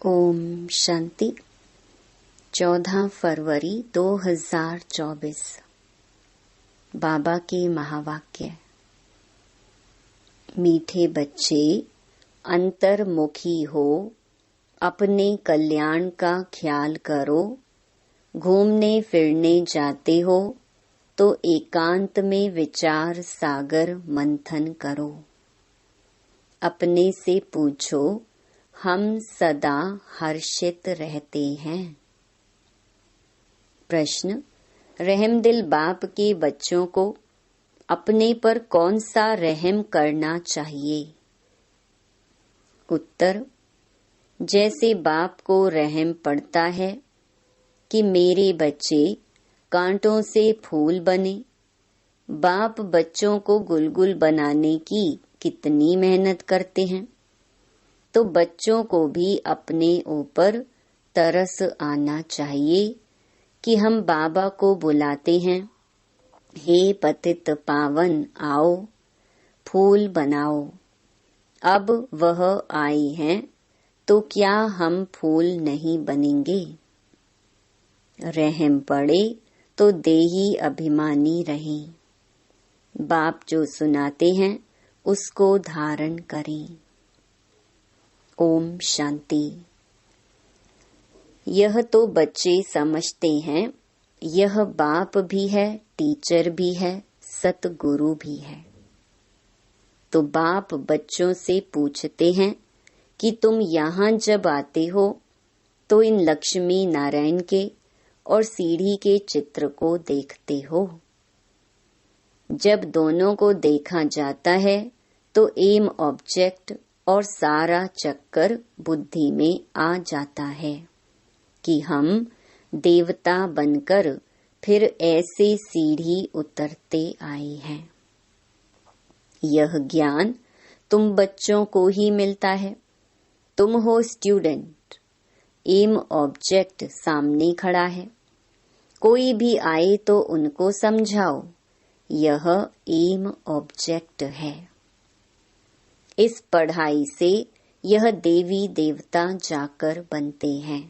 ओम शांति। 14 फरवरी 2024। बाबा के महावाक्य। मीठे बच्चे, अंतर्मुखी हो, अपने कल्याण का ख्याल करो। घूमने फिरने जाते हो तो एकांत में विचार सागर मंथन करो। अपने से पूछो, हम सदा हर्षित रहते हैं। प्रश्न, रहमदिल बाप के बच्चों को अपने पर कौन सा रहम करना चाहिए? उत्तर, जैसे बाप को रहम पड़ता है कि मेरे बच्चे कांटों से फूल बने। बाप बच्चों को गुलगुल बनाने की कितनी मेहनत करते हैं, तो बच्चों को भी अपने ऊपर तरस आना चाहिए कि हम बाबा को बुलाते हैं, हे पतित पावन आओ, फूल बनाओ। अब वह आए हैं तो क्या हम फूल नहीं बनेंगे? रहम पड़े तो देही अभिमानी रहें। बाप जो सुनाते हैं उसको धारण करें। ओम शांति। यह तो बच्चे समझते हैं, यह बाप भी है, टीचर भी है, सतगुरु भी है। तो बाप बच्चों से पूछते हैं कि तुम यहाँ जब आते हो तो इन लक्ष्मी नारायण के और सीढ़ी के चित्र को देखते हो। जब दोनों को देखा जाता है तो एम ऑब्जेक्ट और सारा चक्कर बुद्धि में आ जाता है कि हम देवता बनकर फिर ऐसे सीढ़ी उतरते आए हैं। यह ज्ञान तुम बच्चों को ही मिलता है। तुम हो स्टूडेंट, एम ऑब्जेक्ट सामने खड़ा है। कोई भी आए तो उनको समझाओ, यह एम ऑब्जेक्ट है। इस पढ़ाई से यह देवी देवता जाकर बनते हैं।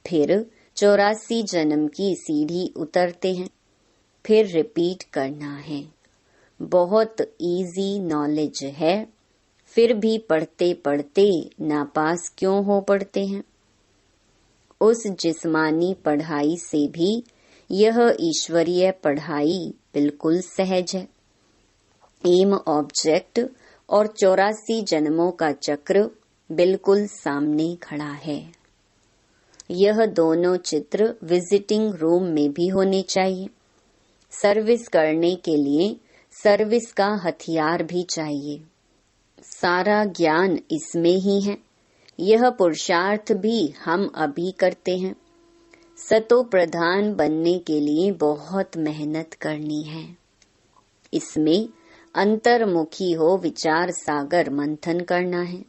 फिर 84 जन्म की सीढ़ी उतरते हैं। फिर रिपीट करना है। बहुत इजी नॉलेज है, फिर भी पढ़ते पढ़ते नापास क्यों हो पड़ते हैं? उस जिस्मानी पढ़ाई से भी यह ईश्वरीय पढ़ाई बिल्कुल सहज है। एम ऑब्जेक्ट और 84 जन्मों का चक्र बिल्कुल सामने खड़ा है। यह दोनों चित्र विजिटिंग रूम में भी होने चाहिए। सर्विस करने के लिए सर्विस का हथियार भी चाहिए। सारा ज्ञान इसमें ही है। यह पुरुषार्थ भी हम अभी करते हैं। सतो प्रधान बनने के लिए बहुत मेहनत करनी है। इसमें अंतर्मुखी हो, विचार सागर मंथन करना है।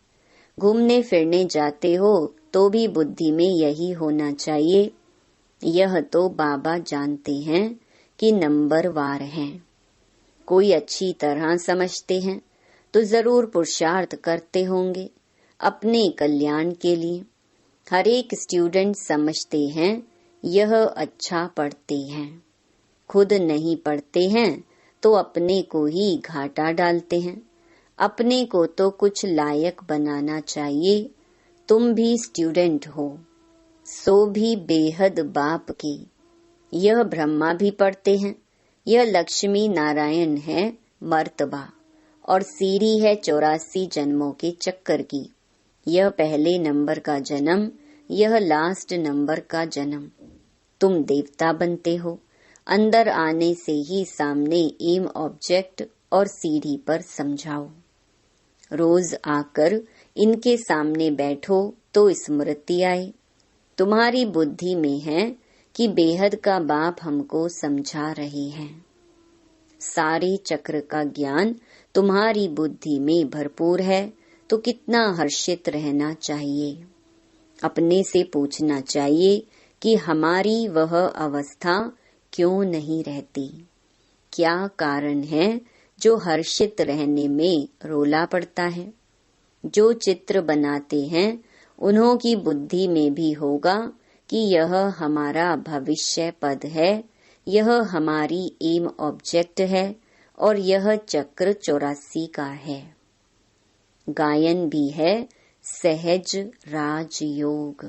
घूमने फिरने जाते हो तो भी बुद्धि में यही होना चाहिए। यह तो बाबा जानते हैं कि नंबरवार हैं। कोई अच्छी तरह समझते हैं तो जरूर पुरुषार्थ करते होंगे अपने कल्याण के लिए। हर एक स्टूडेंट समझते हैं यह अच्छा पढ़ते हैं। खुद नहीं पढ़ते हैं तो अपने को ही घाटा डालते हैं। अपने को तो कुछ लायक बनाना चाहिए। तुम भी स्टूडेंट हो, सो भी बेहद बाप की। यह ब्रह्मा भी पढ़ते हैं। यह लक्ष्मी नारायण है मर्तबा, और सीढ़ी है 84 जन्मों के चक्कर की। यह पहले नंबर का जन्म, यह लास्ट नंबर का जन्म। तुम देवता बनते हो। अंदर आने से ही सामने एम ऑब्जेक्ट और सीढ़ी पर समझाओ। रोज आकर इनके सामने बैठो तो स्मृति आए। तुम्हारी बुद्धि में है कि बेहद का बाप हमको समझा रहे हैं। सारे चक्र का ज्ञान तुम्हारी बुद्धि में भरपूर है तो कितना हर्षित रहना चाहिए। अपने से पूछना चाहिए कि हमारी वह अवस्था क्यों नहीं रहती? क्या कारण है जो हर्षित रहने में रोला पड़ता है? जो चित्र बनाते हैं उन्हों की बुद्धि में भी होगा कि यह हमारा भविष्य पद है, यह हमारी एम ऑब्जेक्ट है और यह चक्र 84 का है। गायन भी है सहज राजयोग।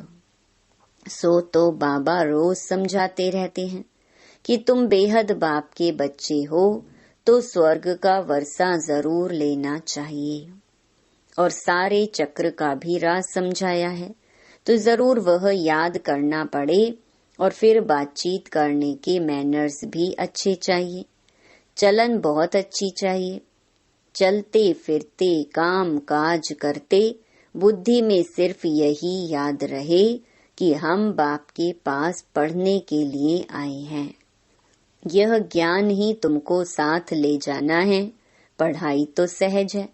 सो तो बाबा रोज समझाते रहते हैं कि तुम बेहद बाप के बच्चे हो तो स्वर्ग का वर्षा जरूर लेना चाहिए। और सारे चक्र का भी राज समझाया है, तो जरूर वह याद करना पड़े। और फिर बातचीत करने के मैनर्स भी अच्छे चाहिए, चलन बहुत अच्छी चाहिए। चलते फिरते काम काज करते बुद्धि में सिर्फ यही याद रहे कि हम बाप के पास पढ़ने के लिए आए हैं। यह ज्ञान ही तुमको साथ ले जाना है। पढ़ाई तो सहज है,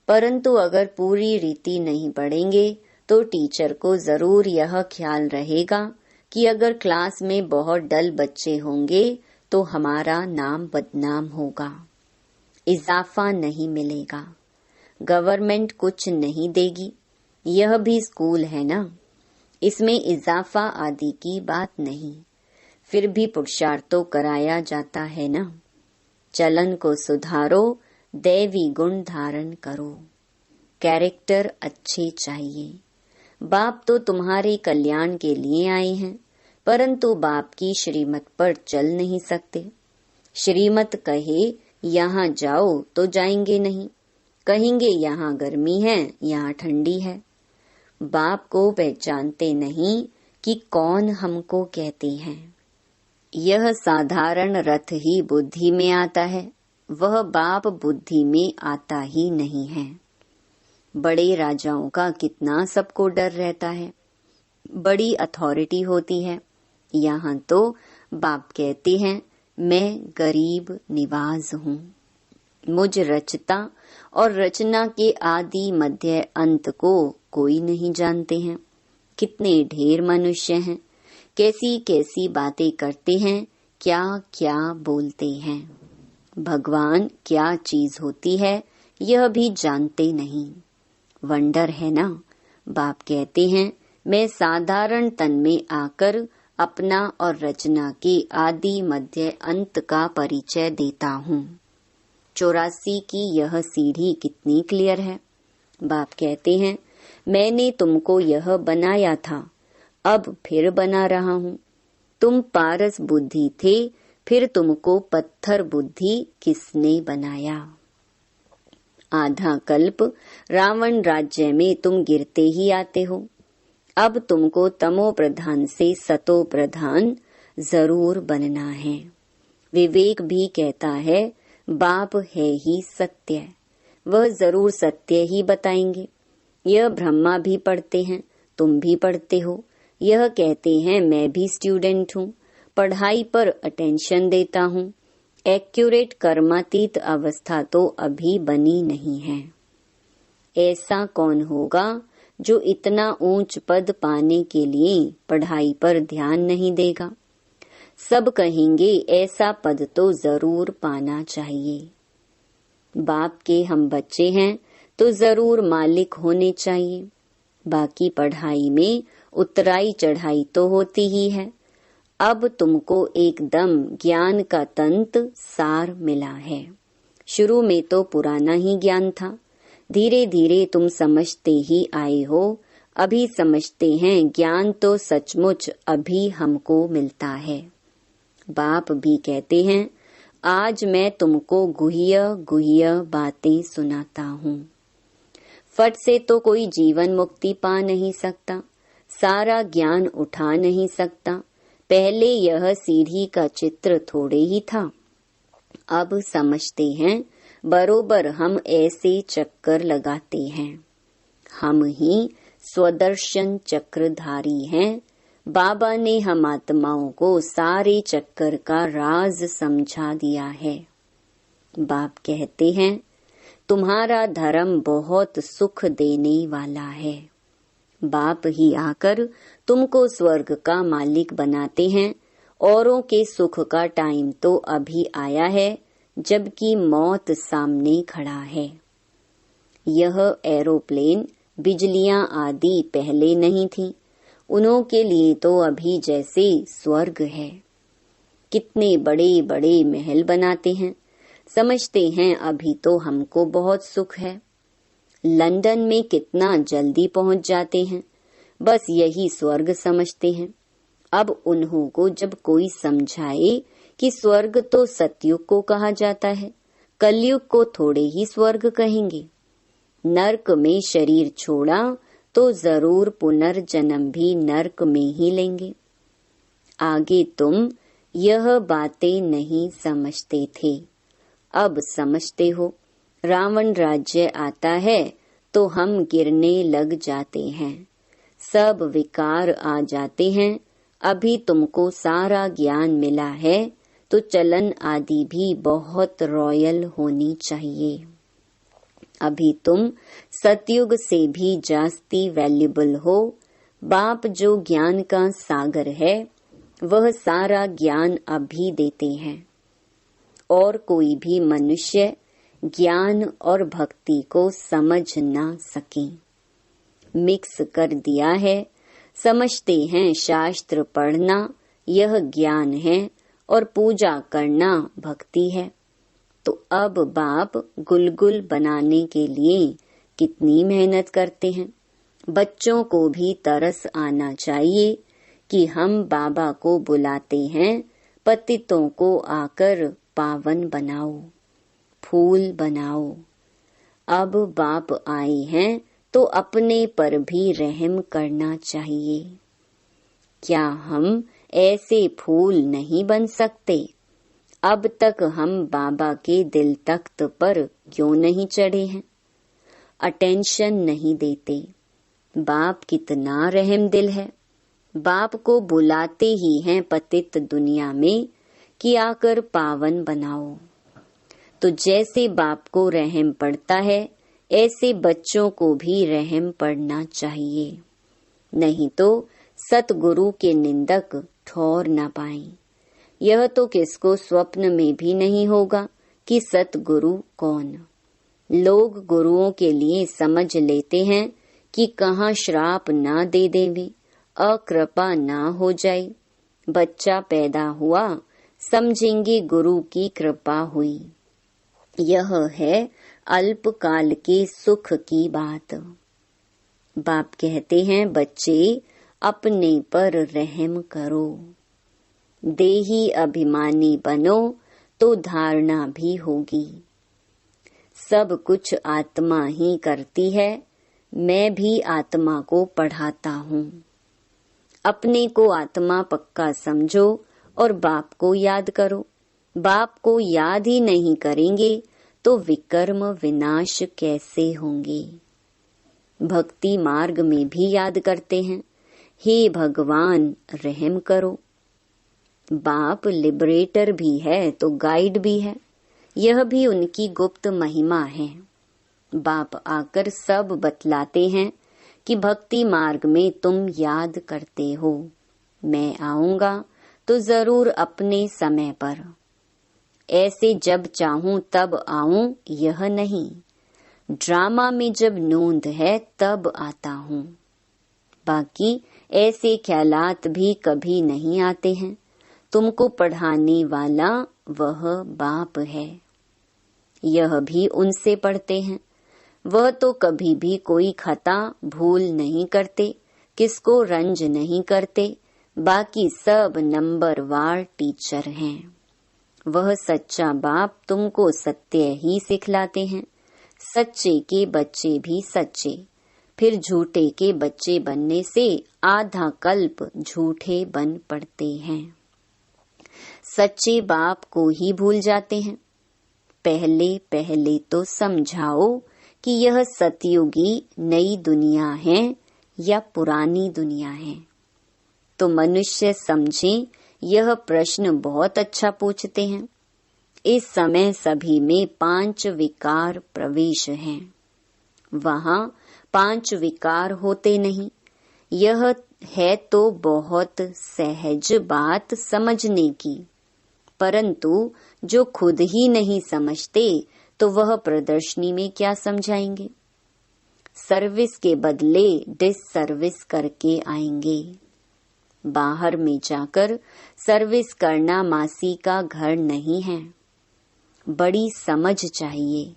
परंतु अगर पूरी रीति नहीं पढ़ेंगे तो टीचर को जरूर यह ख्याल रहेगा कि अगर क्लास में बहुत डल बच्चे होंगे तो हमारा नाम बदनाम होगा, इजाफा नहीं मिलेगा, गवर्नमेंट कुछ नहीं देगी। यह भी स्कूल है ना, इसमें इजाफा आदि की बात नहीं, फिर भी पुरुषार्थ तो कराया जाता है ना। चलन को सुधारो, दैवी गुण धारण करो, कैरेक्टर अच्छे चाहिए। बाप तो तुम्हारे कल्याण के लिए आए हैं, परंतु बाप की श्रीमत पर चल नहीं सकते। श्रीमत कहे यहाँ जाओ तो जाएंगे नहीं, कहेंगे यहाँ गर्मी है, यहाँ ठंडी है। बाप को पहचानते नहीं कि कौन हमको कहते हैं। यह साधारण रथ ही बुद्धि में आता है, वह बाप बुद्धि में आता ही नहीं है। बड़े राजाओं का कितना सबको डर रहता है, बड़ी अथॉरिटी होती है। यहाँ तो बाप कहते हैं मैं गरीब निवाज हूँ, मुझ रचता और रचना के आदि मध्य अंत को कोई नहीं जानते हैं। कितने ढेर मनुष्य हैं, कैसी कैसी बातें करते हैं, क्या क्या बोलते हैं। भगवान क्या चीज होती है यह भी जानते नहीं। वंडर है ना। बाप कहते हैं मैं साधारण तन में आकर अपना और रचना के आदि मध्य अंत का परिचय देता हूँ। 84 की यह सीढ़ी कितनी क्लियर है। बाप कहते हैं मैंने तुमको यह बनाया था, अब फिर बना रहा हूँ। तुम पारस बुद्धि थे, फिर तुमको पत्थर बुद्धि किसने बनाया। आधा कल्प रावण राज्य में तुम गिरते ही आते हो, अब तुमको तमो प्रधान से सतो प्रधान जरूर बनना है। विवेक भी कहता है बाप है ही सत्य, वह जरूर सत्य ही बताएंगे। यह ब्रह्मा भी पढ़ते हैं, तुम भी पढ़ते हो। यह कहते हैं मैं भी स्टूडेंट हूँ, पढ़ाई पर अटेंशन देता हूँ। एक्यूरेट कर्मातीत अवस्था तो अभी बनी नहीं है। ऐसा कौन होगा जो इतना ऊंच पद पाने के लिए पढ़ाई पर ध्यान नहीं देगा। सब कहेंगे ऐसा पद तो जरूर पाना चाहिए। बाप के हम बच्चे हैं तो जरूर मालिक होने चाहिए। बाकी पढ़ाई में उतराई चढ़ाई तो होती ही है। अब तुमको एकदम ज्ञान का तंत्र सार मिला है। शुरू में तो पुराना ही ज्ञान था, धीरे धीरे तुम समझते ही आए हो। अभी समझते हैं ज्ञान तो सचमुच अभी हमको मिलता है। बाप भी कहते हैं आज मैं तुमको गुह्य गुह्य बातें सुनाता हूँ। फट से तो कोई जीवन मुक्ति पा नहीं सकता, सारा ज्ञान उठा नहीं सकता। पहले यह सीढ़ी का चित्र थोड़े ही था, अब समझते हैं बरोबर हम ऐसे चक्कर लगाते हैं। हम ही स्वदर्शन चक्रधारी हैं। बाबा ने हम आत्माओं को सारे चक्कर का राज समझा दिया है। बाप कहते हैं तुम्हारा धर्म बहुत सुख देने वाला है। बाप ही आकर तुमको स्वर्ग का मालिक बनाते हैं। औरों के सुख का टाइम तो अभी आया है, जबकि मौत सामने खड़ा है। यह एरोप्लेन बिजलियां आदि पहले नहीं थी, उन्हों के लिए तो अभी जैसे स्वर्ग है। कितने बड़े बड़े महल बनाते हैं, समझते हैं अभी तो हमको बहुत सुख है। लंदन में कितना जल्दी पहुंच जाते हैं, बस यही स्वर्ग समझते हैं। अब उन्हों को जब कोई समझाए कि स्वर्ग तो सतयुग को कहा जाता है, कलयुग को थोड़े ही स्वर्ग कहेंगे। नर्क में शरीर छोड़ा तो जरूर पुनर्जन्म भी नर्क में ही लेंगे। आगे तुम यह बातें नहीं समझते थे, अब समझते हो। रावण राज्य आता है तो हम गिरने लग जाते हैं, सब विकार आ जाते हैं। अभी तुमको सारा ज्ञान मिला है तो चलन आदि भी बहुत रॉयल होनी चाहिए। अभी तुम सतयुग से भी जास्ती वैल्यूबल हो। बाप जो ज्ञान का सागर है वह सारा ज्ञान अभी देते हैं, और कोई भी मनुष्य ज्ञान और भक्ति को समझ ना सके। मिक्स कर दिया है, समझते हैं शास्त्र पढ़ना यह ज्ञान है और पूजा करना भक्ति है। तो अब बाप गुलगुल बनाने के लिए कितनी मेहनत करते हैं। बच्चों को भी तरस आना चाहिए कि हम बाबा को बुलाते हैं, पतितों को आकर पावन बनाओ, फूल बनाओ। अब बाप आए हैं तो अपने पर भी रहम करना चाहिए। क्या हम ऐसे फूल नहीं बन सकते? अब तक हम बाबा के दिल तख्त पर क्यों नहीं चढ़े हैं? अटेंशन नहीं देते। बाप कितना रहम दिल है। बाप को बुलाते ही हैं पतित दुनिया में कि आकर पावन बनाओ। तो जैसे बाप को रहम पड़ता है ऐसे बच्चों को भी रहम पड़ना चाहिए, नहीं तो सतगुरु के निंदक ठौर न पाए। यह तो किसको स्वप्न में भी नहीं होगा कि सतगुरु कौन। लोग गुरुओं के लिए समझ लेते हैं कि कहाँ श्राप ना दे देवे, अकृपा ना हो जाए। बच्चा पैदा हुआ, समझेंगे गुरु की कृपा हुई। यह है अल्पकाल के सुख की बात। बाप कहते हैं बच्चे अपने पर रहम करो, देही अभिमानी बनो तो धारणा भी होगी। सब कुछ आत्मा ही करती है, मैं भी आत्मा को पढ़ाता हूँ। अपने को आत्मा पक्का समझो और बाप को याद करो। बाप को याद ही नहीं करेंगे तो विकर्म विनाश कैसे होंगे। भक्ति मार्ग में भी याद करते हैं, हे भगवान रहम करो। बाप लिबरेटर भी है तो गाइड भी है, यह भी उनकी गुप्त महिमा है। बाप आकर सब बतलाते हैं कि भक्ति मार्ग में तुम याद करते हो, मैं आऊंगा तो जरूर अपने समय पर। ऐसे जब चाहूं तब आऊं यह नहीं, ड्रामा में जब नोंद है तब आता हूँ। बाकी ऐसे ख्यालात भी कभी नहीं आते हैं। तुमको पढ़ाने वाला वह बाप है, यह भी उनसे पढ़ते हैं। वह तो कभी भी कोई खता भूल नहीं करते, किसको रंज नहीं करते। बाकी सब नंबरवार टीचर हैं। वह सच्चा बाप तुमको सत्य ही सिखलाते हैं। सच्चे के बच्चे भी सच्चे, फिर झूठे के बच्चे बनने से आधा कल्प झूठे बन पड़ते हैं। सच्चे बाप को ही भूल जाते हैं। पहले पहले तो समझाओ कि यह सतयुगी नई दुनिया है या पुरानी दुनिया है। तो मनुष्य समझे, यह प्रश्न बहुत अच्छा पूछते हैं। इस समय सभी में 5 विकार प्रवेश हैं, वहाँ 5 विकार होते नहीं। यह है तो बहुत सहज बात समझने की, परंतु जो खुद ही नहीं समझते तो वह प्रदर्शनी में क्या समझाएंगे। सर्विस के बदले डिससर्विस करके आएंगे। बाहर में जाकर सर्विस करना मासी का घर नहीं है। बड़ी समझ चाहिए।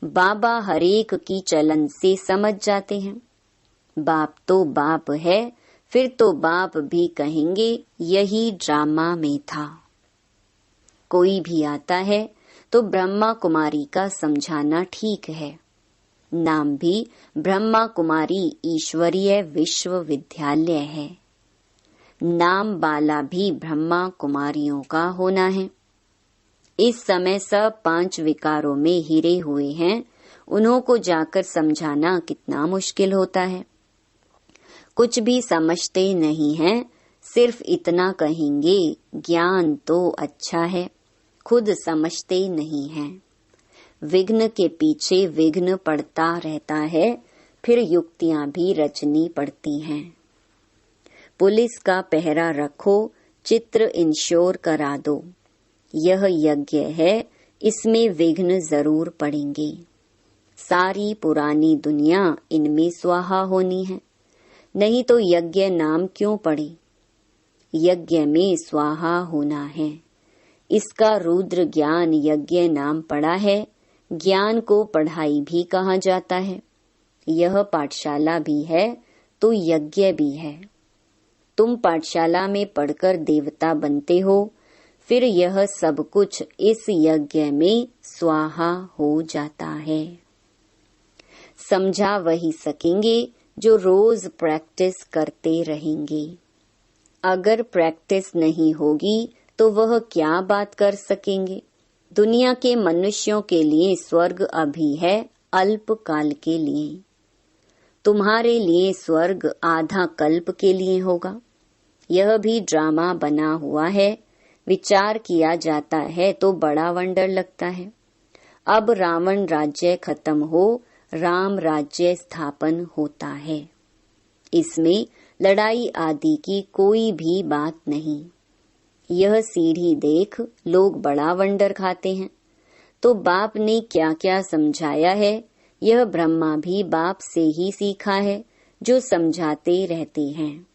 बाबा हरेक की चलन से समझ जाते हैं। बाप तो बाप है, फिर तो बाप भी कहेंगे यही ड्रामा में था। कोई भी आता है तो ब्रह्मा कुमारी का समझाना ठीक है। नाम भी ब्रह्मा कुमारी ईश्वरीय विश्वविद्यालय है। नाम वाला भी ब्रह्मा कुमारियों का होना है। इस समय सब 5 विकारों में हिरे हुए हैं, उन्हों को जाकर समझाना कितना मुश्किल होता है। कुछ भी समझते नहीं हैं, सिर्फ इतना कहेंगे ज्ञान तो अच्छा है, खुद समझते नहीं हैं। विघ्न के पीछे विघ्न पड़ता रहता है, फिर युक्तियां भी रचनी पड़ती हैं। पुलिस का पहरा रखो, चित्र इंश्योर करा दो। यह यज्ञ है, इसमें विघ्न जरूर पड़ेंगे। सारी पुरानी दुनिया इनमें स्वाहा होनी है, नहीं तो यज्ञ नाम क्यों पड़े। यज्ञ में स्वाहा होना है। इसका रुद्र ज्ञान यज्ञ नाम पड़ा है। ज्ञान को पढ़ाई भी कहा जाता है। यह पाठशाला भी है तो यज्ञ भी है। तुम पाठशाला में पढ़कर देवता बनते हो, फिर यह सब कुछ इस यज्ञ में स्वाहा हो जाता है। समझा वही सकेंगे जो रोज प्रैक्टिस करते रहेंगे। अगर प्रैक्टिस नहीं होगी तो वह क्या बात कर सकेंगे। दुनिया के मनुष्यों के लिए स्वर्ग अभी है, अल्प काल के लिए। तुम्हारे लिए स्वर्ग आधा कल्प के लिए होगा। यह भी ड्रामा बना हुआ है। विचार किया जाता है तो बड़ा वंडर लगता है। अब रावण राज्य खत्म हो, राम राज्य स्थापन होता है। इसमें लड़ाई आदि की कोई भी बात नहीं। यह सीढ़ी देख लोग बड़ा वंडर खाते हैं। तो बाप ने क्या क्या समझाया है, यह ब्रह्मा भी बाप से ही सीखा है, जो समझाते रहते हैं।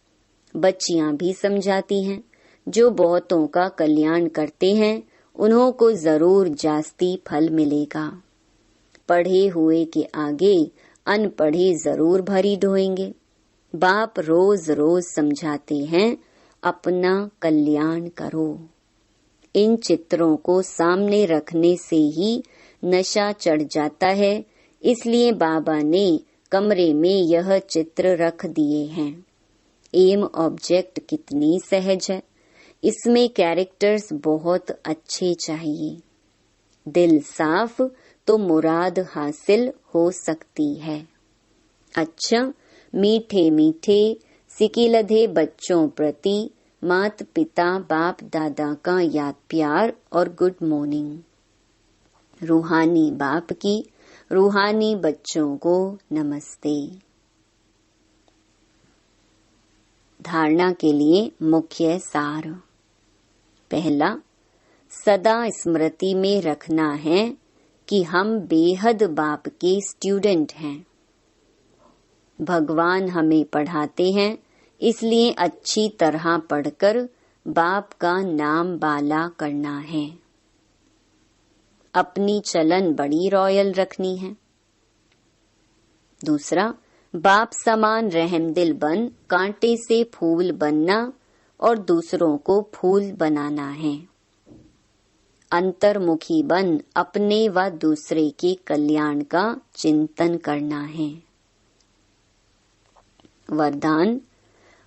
बच्चियां भी समझाती हैं। जो बहुतों का कल्याण करते हैं, उन्हों को जरूर जास्ती फल मिलेगा। पढ़े हुए के आगे अनपढ़े जरूर भरी ढोएंगे। बाप रोज रोज समझाते हैं, अपना कल्याण करो। इन चित्रों को सामने रखने से ही नशा चढ़ जाता है, इसलिए बाबा ने कमरे में यह चित्र रख दिए हैं। एम ऑब्जेक्ट कितनी सहज है। इसमें कैरेक्टर्स बहुत अच्छे चाहिए। दिल साफ तो मुराद हासिल हो सकती है। अच्छा, मीठे मीठे सिकिलधे बच्चों प्रति माता पिता बाप दादा का याद प्यार और गुड मॉर्निंग। रूहानी बाप की रूहानी बच्चों को नमस्ते। धारणा के लिए मुख्य सार। पहला, सदा स्मृति में रखना है कि हम बेहद बाप के स्टूडेंट हैं। भगवान हमें पढ़ाते हैं, इसलिए अच्छी तरह पढ़कर बाप का नाम बाला करना है। अपनी चलन बड़ी रॉयल रखनी है। दूसरा, बाप समान रहमदिल बन कांटे से फूल बनना और दूसरों को फूल बनाना है। अंतर्मुखी बन अपने व दूसरे के कल्याण का चिंतन करना है। वरदान,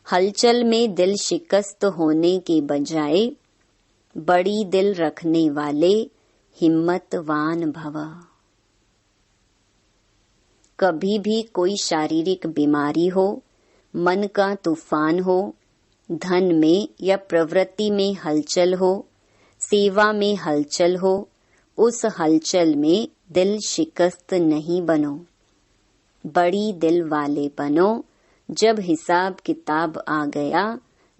हलचल में दिल शिकस्त होने के बजाय बड़ी दिल रखने वाले हिम्मतवान भव। कभी भी कोई शारीरिक बीमारी हो, मन का तूफान हो, धन में या प्रवृत्ति में हलचल हो, सेवा में हलचल हो, उस हलचल में दिल शिकस्त नहीं बनो। बड़ी दिल वाले बनो। जब हिसाब किताब आ गया,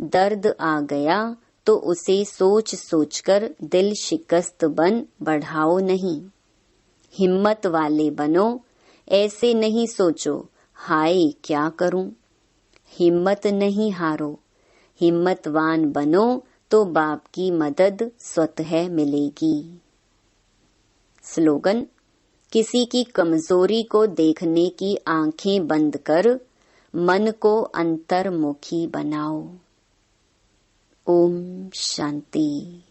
दर्द आ गया, तो उसे सोच सोचकर दिल शिकस्त बन बढ़ाओ नहीं। हिम्मत वाले बनो। ऐसे नहीं सोचो हाय क्या करूं। हिम्मत नहीं हारो, हिम्मतवान बनो तो बाप की मदद स्वतः मिलेगी। स्लोगन, किसी की कमजोरी को देखने की आंखें बंद कर मन को अंतर्मुखी बनाओ। ओम शांति।